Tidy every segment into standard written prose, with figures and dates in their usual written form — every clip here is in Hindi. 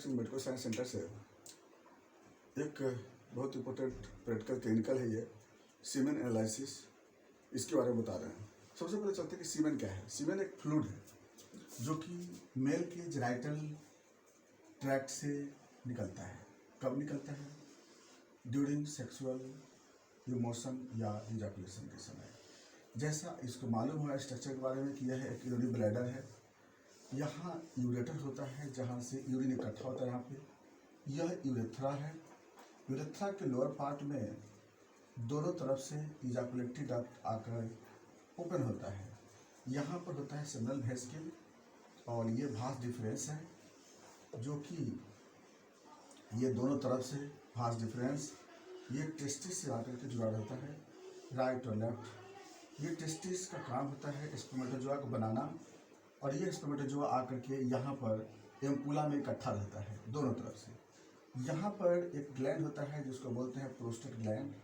सिंह मेडिकल साइंस सेंटर से एक बहुत इंपॉर्टेंट प्रैक्टिकल क्लिनिकल है ये सीमेन एनालिसिस, इसके बारे में बता रहे हैं। सबसे पहले चलते हैं कि सीमेन क्या है। सीमेन एक फ्लूइड है जो कि मेल के जेनाइटल ट्रैक्ट से निकलता है। कब निकलता है? ड्यूरिंग सेक्सुअल इमोशन या इजाकुलेशन के समय। जैसा इसको मालूम हुआ स्ट्रक्चर के बारे में कि यह एक यूरिन ब्लैडर है। यहाँ यूरेटर होता है जहाँ से यूरिन इकट्ठा होता है। यहाँ पे यह यूरेथ्रा है। यूरेथ्रा के लोअर पार्ट में दोनों तरफ से इजाकुलेटरी डक्ट आकर ओपन होता है। यहाँ पर होता है सेमिनल वेसिकल और ये भास डिफरेंस है जो कि ये दोनों तरफ से भास डिफरेंस ये टेस्टिस से आकर के जुड़ा रहता है, राइट और लेफ्ट। ये टेस्टिस का काम होता है स्पर्मेटोजोआ को बनाना और ये स्पर्मेटोजोआ आकर के यहाँ पर एम्पुला में इकट्ठा रहता है दोनों तरफ से। यहाँ पर एक ग्लैंड होता है जिसको बोलते हैं प्रोस्टेट ग्लैंड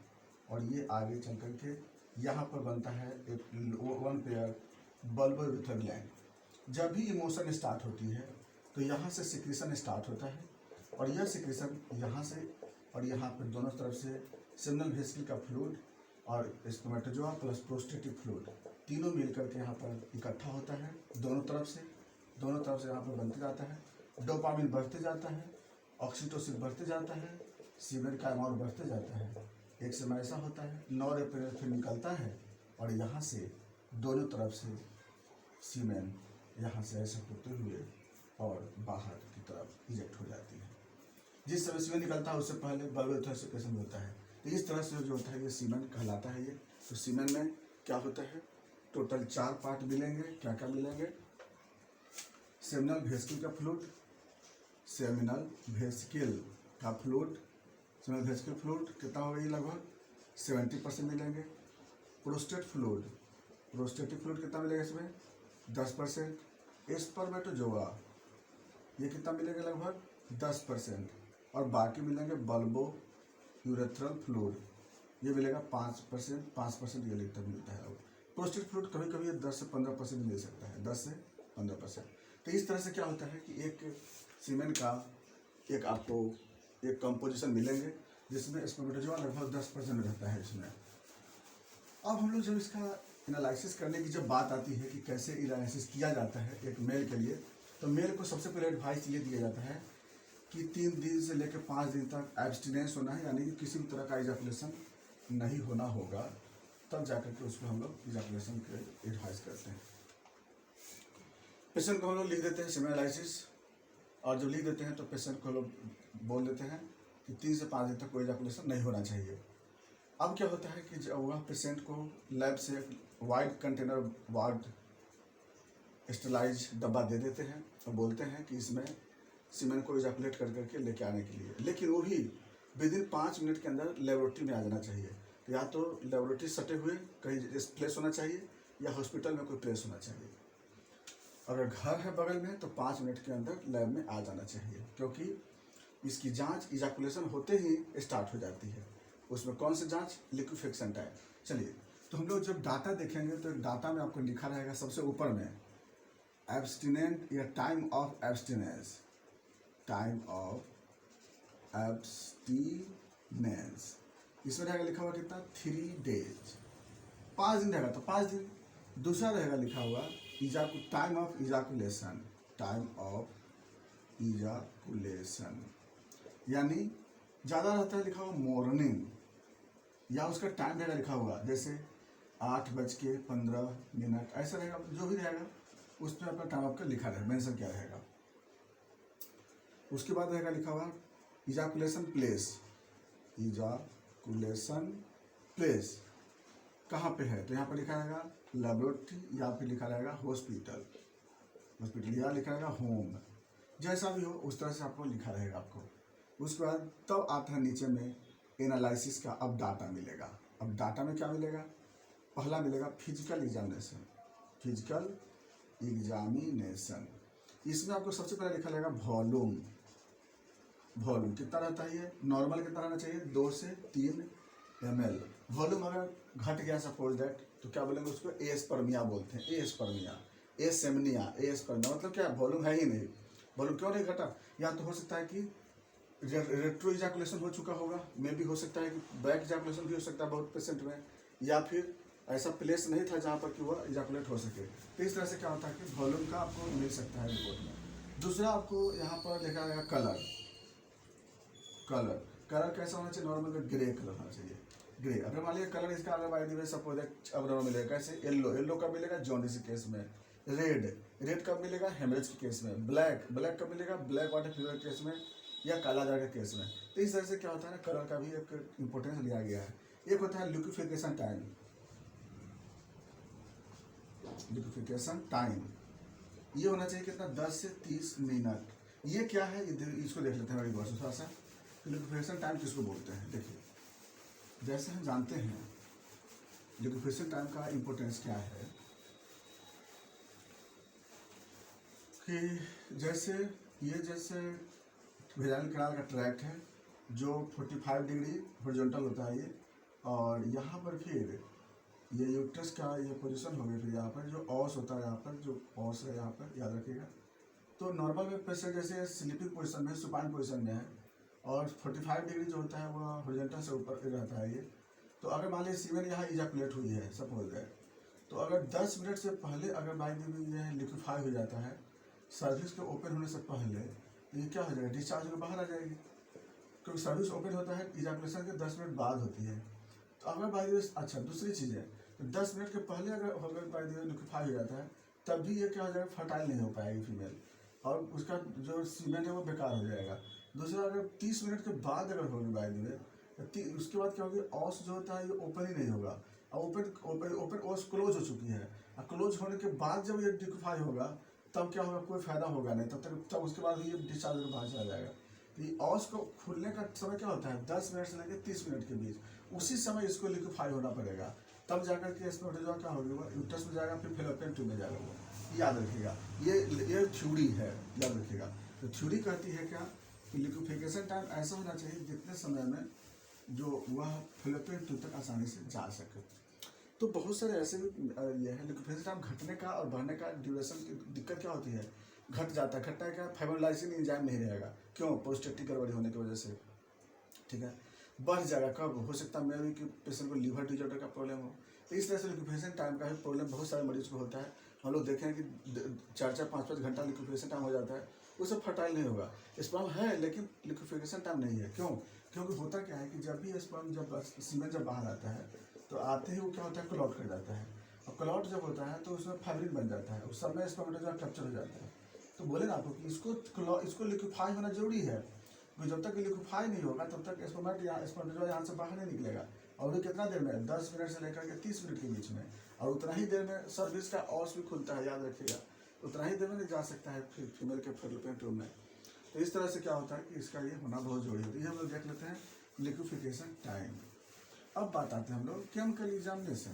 और ये आगे चल कर के यहाँ पर बनता है एक one pair bulbo urethral gland. जब भी इमोशन स्टार्ट होती है तो यहाँ से सिक्रीशन स्टार्ट होता है और यह सिक्रीशन यहाँ से और यहाँ पर दोनों तरफ से सेमिनल वेसिकल का फ्लूइड और स्पर्मेटोजोआ प्लस प्रोस्टेटिक फ्लूइड तीनों मिल करके यहाँ पर इकट्ठा होता है दोनों तरफ से यहाँ पर बनते जाता है। डोपामिन बढ़ते जाता है, ऑक्सीटोसिन बढ़ते जाता है, सीमेन का अमाउंट बढ़ते जाता है। एक समय ऐसा होता है नॉरएपिनेफ्रिन निकलता है और यहाँ से दोनों तरफ से सीमेन यहाँ से ऐसा होते हुए और बाहर की तरफ इजेक्ट हो जाती है। जिस समय सीमेन निकलता है उससे पहले बल्ब यूरेथ्रोसिपेशन होता है। तो इस तरह से जो होता है ये सीमेन कहलाता है। ये तो सीमेन में क्या होता है? टोटल 4 पार्ट मिलेंगे। क्या क्या मिलेंगे? सेमिनल वेसिकल का फ्लूइड, सेमिनल वेसिकल का फ्लूइड, सेमिनल वेसिकल फ्लूइड कितना होगा? ये लगभग 70% मिलेंगे। प्रोस्टेट फ्लूइड, प्रोस्टेटिक फ्लूइड कितना मिलेगा इसमें? 10%। स्पर्मेटोजोआ ये कितना मिलेगा? लगभग 10%। और बाकी मिलेंगे बल्बो यूरेथ्रल फ्लूइड, ये मिलेगा 5% ये लिटर मिलता है। प्रोस्टेट फ्लूइड कभी कभी 10 से 15% मिल सकता है, 10 से 15%। तो इस तरह से क्या होता है कि एक सीमेन का एक आपको एक कंपोजिशन मिलेंगे जिसमें स्पर्मेटोजोआ लगभग 10% रहता है इसमें। अब हम लोग जब इसका एनालिसिस करने की जब बात आती है कि कैसे एनालिसिस किया जाता है एक मेल के लिए, तो मेल को सबसे पहले एडवाइस ये दिया जाता है कि 3 दिन से लेकर 5 दिन तक एब्सटिनेंस होना है, यानी कि किसी भी तरह का इजाकुलेशन नहीं होना होगा। तब जाकर के उसको हम लोग इजाकुलेशन के एडवाइस करते हैं। पेशेंट को हम लोग लिख देते हैं सीमेन एनालिसिस, और जब लिख देते हैं तो पेशेंट को हम लोग बोल देते हैं कि 3 से 5 दिन तक कोई इजाकुलेशन नहीं होना चाहिए। अब क्या होता है कि जब वह पेशेंट को लैब से वाइट कंटेनर वार्ड स्टेलाइज डब्बा दे देते हैं और बोलते हैं कि इसमें सीमेन को इजाकुलेट कर करके लेके आने के लिए, लेकिन वो भी विदिन 5 मिनट के अंदर लेबोरेटरी में आ जाना चाहिए। तो या तो लेबोरेटरी सटे हुए कहीं प्लेस होना चाहिए या हॉस्पिटल में कोई प्लेस होना चाहिए। अगर घर है बगल में तो 5 मिनट के अंदर लैब में आ जाना चाहिए, क्योंकि इसकी जांच इजाकुलेशन होते ही स्टार्ट हो जाती है। उसमें कौन सी जांच? Liquefaction time. चलिए, तो हम लोग जब डाटा देखेंगे तो डाटा में आपको लिखा रहेगा सबसे ऊपर में एब्सटिनेंट या time of abstinence, time of abstinence. इसमें रहेगा लिखा हुआ कितना? 3 डेज, 5 दिन रहेगा तो 5 दिन। दूसरा रहेगा लिखा हुआ time of ejaculation, time of ejaculation, यानी ज़्यादा रहता है लिखा हुआ मॉर्निंग, या उसका टाइम रहेगा लिखा हुआ जैसे 8:15 ऐसा रहेगा। जो भी रहेगा उस पर अपना टाइम आपका लिखा रहेगा, मेंशन क्या रहेगा। उसके बाद रहेगा लिखा हुआ इजाकुलेशन प्लेस, इजाकुलेशन प्लेस कहाँ पे है? तो यहाँ पर लिखा रहेगा लेबोरेटरी या फिर लिखा रहेगा हॉस्पिटल या लिखा रहेगा होम, जैसा भी हो उस तरह से आपको लिखा रहेगा आपको। उसके बाद तब आता है नीचे में एनालिसिस का। अब डाटा मिलेगा। अब डाटा में क्या मिलेगा? पहला मिलेगा फिजिकल एग्जामिनेशन, फिजिकल एग्जामिनेशन। इसमें आपको सबसे पहले लिखा रहेगा वॉल्यूम। वॉल्यूम कितना रहता है? ये नॉर्मल कितना रहना चाहिए? 2 से 3 ml। वॉल्यूम अगर घट गया सपोज दैट तो क्या बोलेंगे उसको? एस्पर्मिया बोलते हैं, एस्पर्मिया, एसेमनिया, एस्पर्मिया मतलब क्या? वॉल्यूम है ही नहीं, वॉल्यूम क्यों नहीं घटा? या तो हो सकता है कि रेट्रो इजैकुलेशन हो चुका होगा, मे भी हो सकता है कि बैक इजैकुलेशन भी हो सकता है बहुत पेशेंट में, या फिर ऐसा प्लेस नहीं था जहाँ पर कि वह इजैकुलेट हो सके। तो इस तरह से क्या होता है कि वॉल्यूम का आपको मिल सकता है रिपोर्ट में। दूसरा आपको यहाँ पर देखा गया कलर। कलर कलर कैसा होना चाहिए? नॉर्मल में ग्रे कलर होना चाहिए। ग्रे, अगर मान लीजिए कलर इसका अगर बाय द वे सपोज अब नॉर्मल मिलेगा कैसे? येलो, येलो कब मिलेगा? जॉन्डिस के केस में। रेड, रेड कब मिलेगा? हेमरेज के केस में। ब्लैक, ब्लैक कब मिलेगा? ब्लैक वाटर फीवर के केस में या काला जार के केस में। तो इस तरह से क्या होता है ना, कलर का भी एक इंपॉर्टेंस लिया गया है। एक होता है लिक्विफिकेशन टाइम। लिक्विफिकेशन टाइम ये होना चाहिए कितना? 10 से 30 मिनट। ये क्या है? इसको देख लेते हैं बड़ी गौर से थोड़ा सा। लिक्विफिकेशन टाइम किसको बोलते हैं? देखिए, जैसे हम जानते हैं लिक्विफिकेशन टाइम का इम्पोर्टेंस क्या है कि जैसे वेजाइनल कैनाल का ट्रैक्ट है जो 45 डिग्री हॉरिजॉन्टल होता है ये, और यहाँ पर फिर ये यूट्रस का ये पोजीशन हो गई। फिर यहाँ पर जो ऑस होता है, यहाँ पर जो ऑस है यहाँ पर याद रखिएगा। तो नॉर्मल में पेशेंट जैसे स्लीपिंग पोजीशन में, सुपाइन पोजीशन में है, और 45 डिग्री जो होता है वो हॉरिजॉन्टल से ऊपर रहता है ये। तो अगर मान लीजिए सीमेन यहाँ इजैकुलेट हुई है सपोज है, तो अगर 10 मिनट से पहले अगर बाई दी ये लिक्विफाई हो जाता है, सर्विस के ओपन होने से पहले, ये क्या हो जाएगा? डिस्चार्ज होकर बाहर आ जाएगी, क्योंकि सर्विस ओपन होता है इजैकुलेशन के 10 मिनट बाद होती है। तो अगर बाई दी अच्छा दूसरी चीज़ है, तो 10 मिनट के पहले अगर बाई दी लिक्विफाई हो जाता है, तब भी ये क्या हो जाएगा? फर्टाइल नहीं हो पाएगी फीमेल, और उसका जो सीमेन है वो बेकार हो जाएगा। दूसरा, अगर 30 मिनट के बाद अगर होगी बाई दी उसके बाद क्या होगी? ऑस जो होता है ये ओपन ही नहीं होगा, और ओपन ऑस क्लोज हो चुकी है, और क्लोज होने के बाद जब ये लिक्विफाई होगा तब क्या होगा? कोई फायदा होगा नहीं तब उसके बाद ये डिस्चार्ज होकर बाहर चला जाएगा। तो ये ऑस को खुलने का समय क्या होता है? 10 मिनट से लेकर 30 मिनट के बीच, उसी समय इसको लिक्विफाई होना पड़ेगा, तब जाकर के स्पर्मेटोजोआ क्या होगी? वो यूट्रस में जाएगा, फिर फेलोपियन ट्यूब में जाएगा। वो याद रखिएगा, ये थ्योरी है, याद रखिएगा। तो थ्योरी कहती है क्या कि लिक्विफिकेशन टाइम ऐसा होना चाहिए जितने समय में जो वह फेलोपियन ट्यूब तक आसानी से जा सके। तो बहुत सारे ऐसे भी ये है लिक्विफिकेशन टाइम घटने का और बढ़ने का ड्यूरेशन की दिक्कत क्या होती है? घट जाता है, घटता है क्या? फाइब्रोलाइसिन एंजाइम नहीं रहेगा, क्यों? प्रोस्टेटिक गड़बड़ी होने की वजह से, ठीक है। बढ़ जाएगा, कब हो सकता है? मे भी कि पेशेंट को लीवर डिजॉर्डर का प्रॉब्लम हो। तो इस तरह से लिक्विफिकेशन टाइम का भी प्रॉब्लम बहुत सारे मरीज को होता है। हम लोग देखें कि 4-4, 5-5 घंटा लिक्विफिकेशन टाइम हो जाता है, उससे फर्टाइल नहीं होगा। स्पर्म है लेकिन लिक्विफिकेशन टाइम नहीं है, क्यों? क्योंकि होता क्या है कि जब भी स्पर्म सीमेन जब बाहर आता है तो आते ही वो क्या होता है? क्लॉट कर जाता है, और क्लॉट जब होता है तो उसमें फाइब्रिन बन जाता है, उस समय स्पर्मेटोजोआ कैप्चर हो जाता है। तो बोले ना आपको कि इसको लिक्विफाई होना जरूरी है, जब तक लिक्विफाई नहीं होगा तब तक स्पर्मेटोजोआ यहाँ से बाहर नहीं निकलेगा। और वो कितना देर में? 10 मिनट से लेकर के 30 मिनट के बीच में, और उतना ही देर में सर्विस का ऑस भी खुलता है, याद रखिएगा। उतना ही देर में नहीं जा सकता है फीमेल के फेलोपियन ट्यूब में। तो इस तरह से क्या होता है कि इसका ये होना बहुत जरूरी होता है। ये हम लोग देख लेते हैं लिक्विफिकेशन टाइम। अब बात आते हैं हम लोग केमिकल एग्जामिनेशन।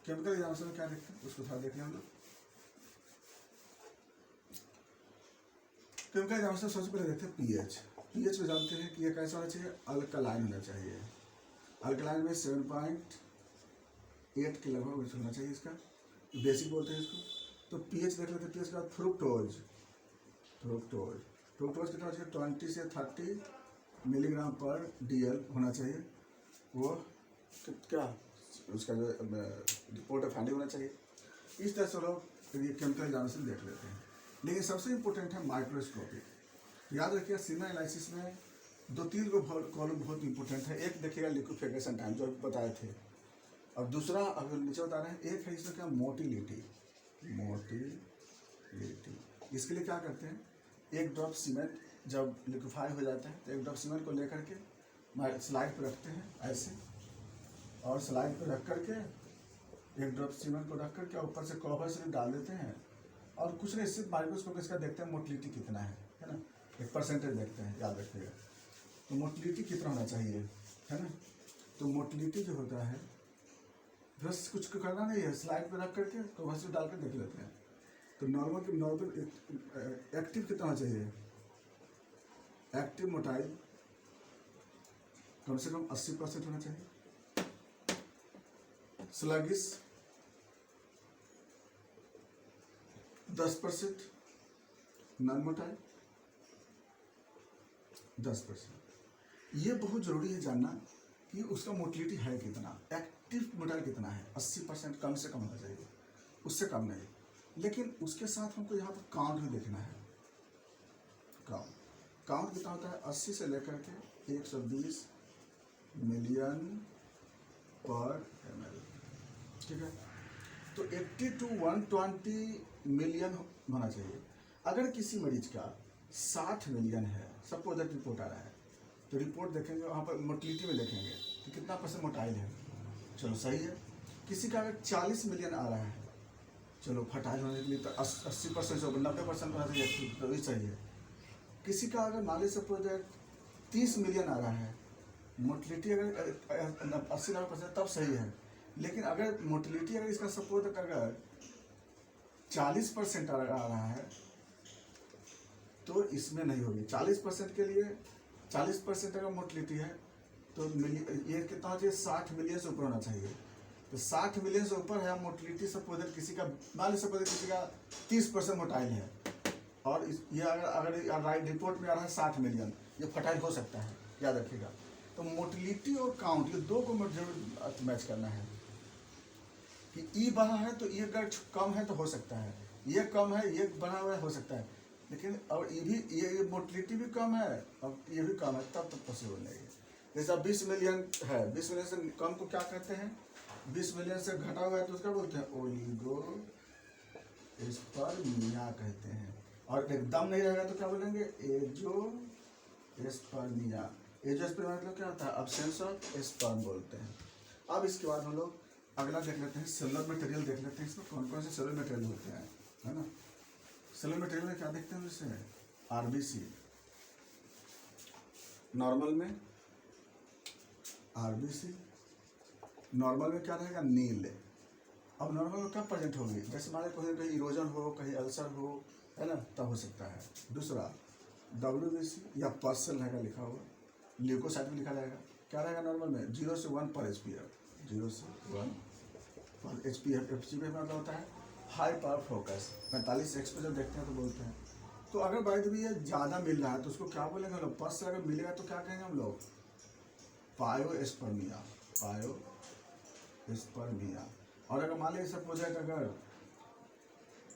केमिकल एग्जामिनेशन में क्या देखते हैं उसको थोड़ा देख लें हम लोग। केमिकल एग्जामिनेशन सबसे पहले देखते हैं पीएच। पीएच में जानते हैं कि ये कैसा होना चाहिए? अल्कलाइन होना चाहिए। अल्कलाइन में 7.8 के लगभग होना चाहिए, इसका बेसिक बोलते हैं इसको। तो पीएच देख लेते हैं। पीएच का फ्रुक्टोज कितना चाहिए? 20 से 30 मिलीग्राम पर DL होना चाहिए। वो क्या उसका जो रिपोर्ट ऑफ फाइंडिंग होना चाहिए। इस तरह से लोग ये केमिकल एग्जामिनेशन देख लेते हैं। लेकिन सबसे इम्पोर्टेंट है माइक्रोस्कोपी। याद रखिए सीमेन एनालिसिस में 2-3 कॉलम बहुत इंपॉर्टेंट है। एक देखिएगा लिक्विफिकेशन टाइम जो अभी बताए थे, और दूसरा अभी नीचे बता रहे हैं, एक है इसमें क्या? मोटिलिटी। इसके लिए क्या करते हैं? एक ड्रॉप सीमेंट जब लिक्विफाई हो जाता है तो एक ड्रॉप सीमेंट को लेकर के स्लाइड पर रखते हैं ऐसे, और स्लाइड पर रख करके एक ड्रॉप सीमेंट को रख करके ऊपर से कवर से डाल देते हैं, और कुछ नहीं सिर्फ माइक्रोस्कोप इसका देखते हैं मोटिलिटी कितना है ना, एक परसेंटेज देखते हैं, याद रखिएगा। तो मोटिलिटी कितना होना चाहिए, है ना। तो मोटिलिटी जो होता है बस कुछ करना नहीं है, स्लाइड पर रख करके कवर से डाल कर देख लेते हैं। तो नॉर्मल एक्टिव कितना होना चाहिए? एक्टिव मोटाइल कम से कम 80% होना चाहिए। Sluggish 10%, non motile 10%। ये बहुत ज़रूरी है जानना कि उसका मोटिलिटी है कितना, एक्टिव मोटाइल कितना है। 80% कम से कम होना चाहिए, उससे कम नहीं। लेकिन उसके साथ हमको यहाँ पर काउंट भी देखना है। काउंट कितना होता है, 80 से लेकर के 120 मिलियन पर ml, ठीक है। तो 80 to 120 मिलियन होना चाहिए। अगर किसी मरीज का 60 मिलियन है, सपोज दैट रिपोर्ट आ रहा है, तो रिपोर्ट देखेंगे वहाँ पर मोटिलिटी में देखेंगे कि कितना परसेंट मोटाइल है, चलो सही है। किसी का अगर 40 मिलियन आ रहा है, चलो फर्टाइल होने के लिए तो 80% से 90% होना चाहिए, तो भी सही है। किसी का अगर मान लीजिए सपोज दैट 30 मिलियन आ रहा है, मोटिलिटी अगर 80-90% तब सही है। लेकिन अगर मोटिलिटी अगर इसका सपोज अगर 40% आ रहा है, तो इसमें नहीं होगी। 40% के लिए 40% अगर मोटिलिटी है तो ये कितना चाहिए, 60 मिलियन से ऊपर होना चाहिए। तो 60 मिलियन से ऊपर है मोटिलिटी, सपोज किसी का मान लीजिए सपोज किसी का 30% मोटाइल है, और ये अगर रिपोर्ट में आ रहा है 60 मिलियन, ये फर्टाइल हो सकता है, याद रखिएगा। तो मोटिलिटी और काउंट ये दो को जरूर मैच करना है कि ई बढ़ा है तो ये अगर कम है तो हो सकता है, ये कम है ये बढ़ा हुआ हो सकता है। लेकिन और ये भी ये मोटिलिटी भी कम है और ये भी कम है, तब तक पॉसिबल नहीं है। जैसा 20 मिलियन है, 20 मिलियन से कम को क्या कहते हैं, 20 मिलियन से घटा हुआ है तो उसका बोलते हैं ओलिगो स्पर्मिया कहते हैं। और एकदम नहीं रहेगा तो क्या बोलेंगे, एजो स्पर्मिया। एजो स्पर्मिया मतलब क्या होता है, अब्सेंस ऑफ स्पर्म बोलते हैं। अब इसके बाद हम लोग अगला देख लेते हैं, सेलुलर मटेरियल देख लेते हैं। इसमें कौन कौन से सेलुलर मटेरियल होते हैं, है ना। सेलुलर मटेरियल में क्या देखते हैं जैसे आरबीसी, नॉर्मल में आरबीसी, नॉर्मल में क्या रहेगा, नील। अब नॉर्मल में कब प्रेजेंट होगी, जैसे मान लीजिए कहीं इरोजन हो, कहीं अल्सर हो, है ना, तब हो सकता है। दूसरा डब्ल्यूबीसी या पर्सल रहेगा लिखा हुआ, ल्यूकोसाइट में लिखा रहेगा। क्या रहेगा नॉर्मल में 0 से 1 पर एचपीएफ, 0 से 1 पर एचपीएफ। एचपीएफ मतलब होता है हाई पावर फोकस, 45 एक्सपोजर देखते हैं तो बोलते हैं। तो अगर बाई द वे ये ज़्यादा मिल रहा है तो उसको क्या बोलेंगे हम लोग, पस से अगर मिलेगा तो क्या कहेंगे हम लोग, पायोस्पर्मिया, पायोस्पर्मिया। और अगर मान लीजिए सपोज अगर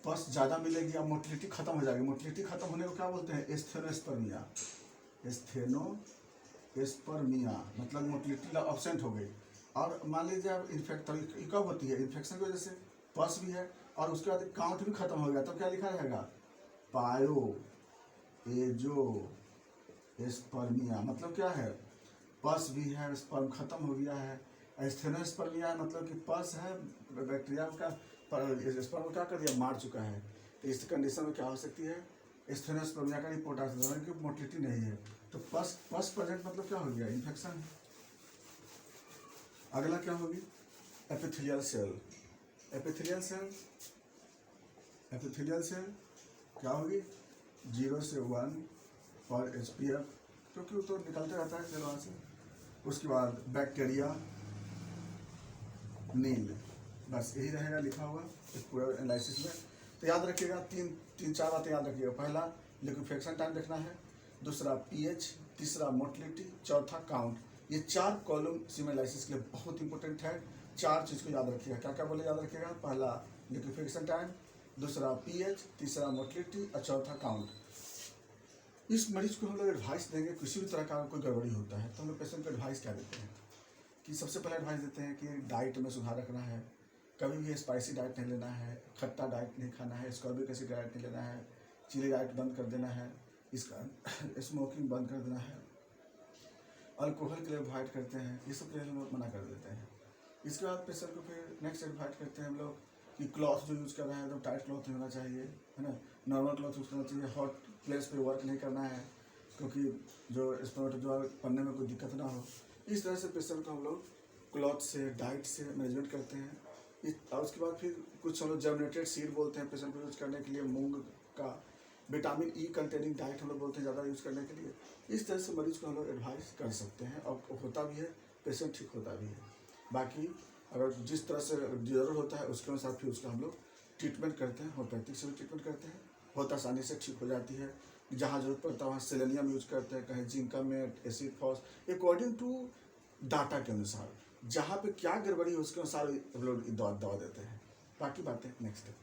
पस ज़्यादा मिलेगी या मोटिलिटी खत्म हो जाएगी, मोटिलिटी खत्म होने को क्या बोलते हैं, एस्थेनोस्पर्मिया। एस्थेनोस्पर्मिया मतलब मोटिलिटी अब्सेंट हो गई। और मान लीजिए अब इन्फेक्ट कब होती है, इन्फेक्शन की वजह से पस भी है और उसके बाद काउंट भी खत्म हो गया, तो क्या लिखा रहेगा, पायो एजो स्पर्मिया। मतलब क्या है, पस भी है, स्पर्म खत्म हो गया है। एस्थेनोस्पर्मिया मतलब कि पस है, बैक्टीरिया का स्पर्म क्या कर दिया, मार चुका है। तो इस कंडीशन में क्या हो सकती है, एस्थेनोस्पर्मिया का रिपोर्ट आ सकता है कि मोटिलिटी नहीं है। तो पस प्रेजेंट मतलब क्या हो गया, इन्फेक्शन है। अगला क्या होगी, एपिथेलियल सेल। एपिथेलियल सेल क्या होगी, 0 से 1 पर एचपीएफ, क्योंकि वो तो निकलते रहता है सेल वहाँ से। उसके बाद बैक्टीरिया, नील, बस यही रहेगा लिखा हुआ इस पूरा एनालिसिस में। तो याद रखिएगा, तीन चार बातें याद रखिएगा। पहला लिक्विफिकेशन टाइम देखना है, दूसरा पीएच, तीसरा मोटिलिटी, चौथा काउंट। ये 4 कॉलम सीमेन एनालिसिस के लिए बहुत इंपॉर्टेंट है। 4 चीज़ को याद रखिएगा, क्या क्या बोले याद रखिएगा, पहला लिक्विफिकेशन टाइम, दूसरा पीएच, तीसरा मोटिलिटी और चौथा काउंट। इस मरीज को हम लोग एडवाइस देंगे, किसी भी तरह का कोई गड़बड़ी होता है तो हम लोग पेशेंट को एडवाइस क्या देते हैं कि सबसे पहले एडवाइस देते हैं कि डाइट में सुधार रखना है, कभी भी स्पाइसी डाइट नहीं लेना है, खट्टा डाइट नहीं खाना है, स्कॉर्बिक एसिड डाइट नहीं लेना है, चिली डाइट बंद कर देना है, इसका स्मोकिंग बंद कर देना है, अल्कोहल के लिए अवॉइड करते हैं, ये सब के लिए हम लोग मना कर देते हैं। इसके बाद पेशेंट को फिर नेक्स्ट एडवाइस करते हैं हम लोग कि क्लॉथ जो यूज़ कर रहे हैं तो टाइट क्लॉथ नहीं होना चाहिए, है ना, नॉर्मल क्लॉथ यूज़ करना चाहिए, हॉट प्लेस पे वर्क नहीं करना है क्योंकि जो स्पर्मेटोजोआ पढ़ने में कोई दिक्कत ना हो। इस तरह से पेशेंट को हम लोग क्लॉथ से, डाइट से मैनेजमेंट करते हैं। और उसके बाद फिर कुछ हम लोग जर्मिनेटेड सीड बोलते हैं पेशेंट को यूज़ करने के लिए, मूंग का विटामिन ई कंटेनिंग डाइट हम लोग बोलते हैं ज़्यादा यूज़ करने के लिए। इस तरह से मरीज को हम लोग एडवाइस कर सकते हैं और होता भी है, पेशेंट ठीक होता भी है। बाकी अगर जिस तरह से ज़रूरत होता है उसके अनुसार फिर उसका हम लोग ट्रीटमेंट करते हैं, होम्योपैथिक से भी ट्रीटमेंट करते हैं, बहुत आसानी से ठीक हो जाती है। जहाँ जरूरत पड़ता है वहाँ सेलेनियम यूज करते हैं, कहीं जिंक का मेट, एसिड फॉस, अकॉर्डिंग टू डाटा के अनुसार जहाँ पे क्या गड़बड़ी है उसके अनुसार हम लोग दवा देते हैं। बाकी बातें नेक्स्ट है।